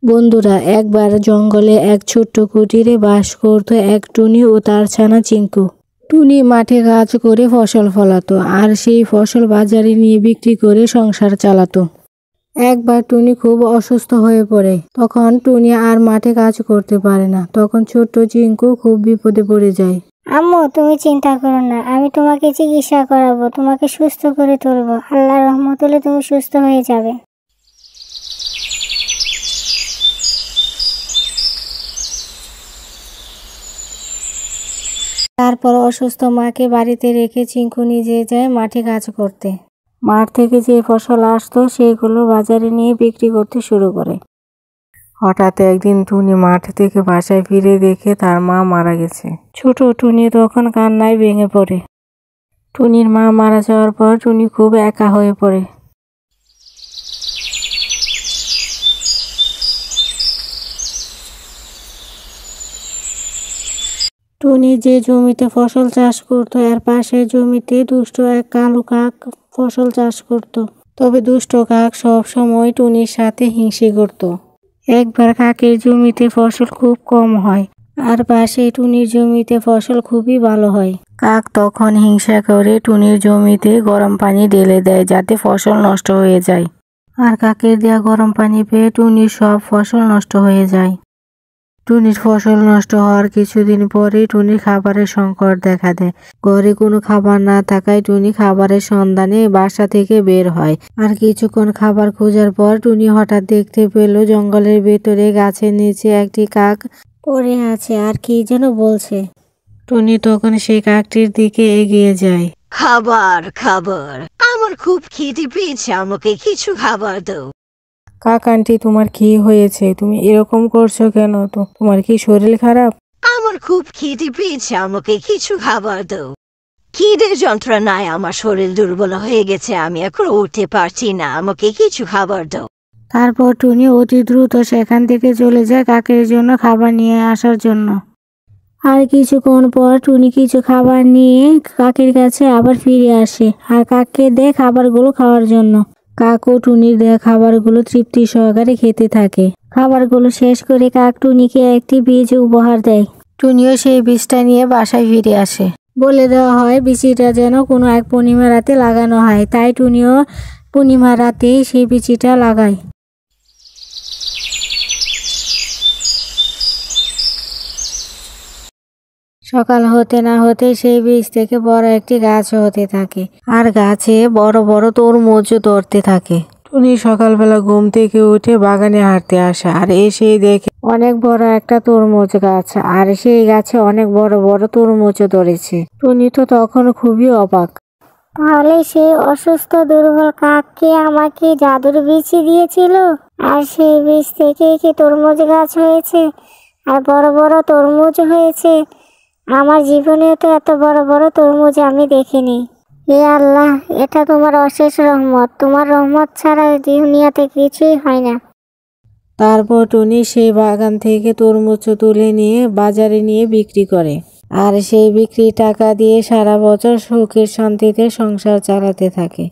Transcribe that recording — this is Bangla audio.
বন্ধুরা, একবার জঙ্গলে এক ছোট্ট কুটিরে বাস করত এক টুনি ও তার ছানা চিঙ্কু। টুনি মাঠে কাজ করে ফসল ফলাতো আর সেই ফসল বাজারে নিয়ে বিক্রি করে সংসার চালাতো। একবার টুনি খুব অসুস্থ হয়ে পড়ে। তখন টুনি আর মাঠে কাজ করতে পারে না। তখন ছোট্ট চিঙ্কু খুব বিপদে পড়ে যায়। আম্মু, তুমি চিন্তা করো না, আমি তোমাকে চিকিৎসা করাবো, তোমাকে সুস্থ করে তুলবো। আল্লাহর রহমত হলে তুমি সুস্থ হয়ে যাবে। তারপর অসুস্থ মাকে বাড়িতে রেখে চিঙ্কু নিজে যায় মাঠে কাজ করতে। মাঠ থেকে যে ফসল আসতো সেগুলো বাজারে নিয়ে বিক্রি করতে শুরু করে। হঠাৎ একদিন টুনি মাঠ থেকে বাসায় ফিরে দেখে তার মা মারা গেছে। ছোট টুনি তখন কান্নায় ভেঙে পড়ে। টুনির মা মারা যাওয়ার পর টুনি খুব একা হয়ে পড়ে। টুনি যে জমিতে ফসল চাষ করত এর পাশের জমিতে দুষ্ট এক কালো কাক ফসল চাষ করত। তবে দুষ্ট কাক সব সময় টুনির সাথে হিংসে করত। একবার কাকের জমিতে ফসল খুব কম হয় আর পাশে টুনির জমিতে ফসল খুবই ভালো হয়। কাক তখন হিংসা করে টুনির জমিতে গরম পানি ঢেলে দেয় যাতে ফসল নষ্ট হয়ে যায়। আর কাকের দেয়া গরম পানি পেয়ে টুনির সব ফসল নষ্ট হয়ে যায়। টুনির ফসল নষ্ট হওয়ার কিছুদিন পরেই টুনির খাবারের সংকট দেখা দেয়। ঘরে কোনো খাবার না থাকায় টুনি খাবারের সন্ধানে বাসা থেকে বের হয়। আর কিছুক্ষণ খাবার খোঁজার পর টুনি হঠাৎ দেখতে পেল জঙ্গলের ভেতরে গাছের নিচে একটি কাক পড়ে আছে আর কি যেন বলছে। টুনি তখন সেই কাকটির দিকে এগিয়ে যায়। খাবার খাবার, আমার খুব খিদে পেয়েছে, আমাকে কিছু খাবার দাও। কাক আন্টি, তোমার কি হয়েছে? তুমি এরকম করছো কেন? তোমার কি শরীর খারাপ? আমার খুব খিদে পেয়েছে, আমাকে কিছু খাবার দাও। খিদের যন্ত্রণায় আমার শরীর দুর্বল হয়ে গেছে, আমি এখন উঠতে পারছি না, আমাকে কিছু খাবার দাও। তারপর টুনি অতি দ্রুত সেখান থেকে চলে যায় কাকের জন্য খাবার নিয়ে আসার জন্য। আর কিছুক্ষণ পর টুনি কিছু খাবার নিয়ে কাকের কাছে আবার ফিরে আসে আর কাককে দেয় খাবারগুলো খাওয়ার জন্য। কাক ও টুনির দেয়া খাবারগুলো তৃপ্তি সহকারে খেতে থাকে। খাবারগুলো শেষ করে কাক টুনিকে একটি বীজ উপহার দেয়। টুনিও সেই বীজটা নিয়ে বাসায় ফিরে আসে। বলে দেওয়া হয় বিচিটা যেন কোনো এক পূর্ণিমা রাতে লাগানো হয়, তাই টুনিও পূর্ণিমা রাতেই সেই বিচিটা লাগায়। সকাল হতে না হতে সেই বীজ থেকে বড় একটি গাছ হতে থাকে আর গাছে বড় বড় তরমুজ ধরতে থাকে। টুনি সকালবেলা ঘুম থেকে উঠে বাগানে হাঁটতে আসে আর এসেই দেখে অনেক বড় একটা তরমুজ গাছ আর সেই গাছে অনেক বড় বড় তরমুজ ধরেছে। টুনি তো তখন খুবই অবাক। তাহলে সেই অসুস্থ দুর্বল কাককে আমাকে জাদুর বীজ দিয়েছিল আর সেই বীজ থেকে কি তরমুজ গাছ হয়েছে আর বড় বড় তরমুজ হয়েছে। আমার জীবনেও তো এত বড় বড় তরমুজ আমি দেখিনি। হে আল্লাহ, এটা তোমার অশেষ রহমত, তোমার রহমত ছাড়া দুনিয়াতে কিছুই হয় না। তারপর টুনি সেই বাগান থেকে তরমুজ তুলে নিয়ে বাজারে নিয়ে বিক্রি করে আর সেই বিক্রি টাকা দিয়ে সারা বছর সুখের শান্তিতে সংসার চালাতে থাকে।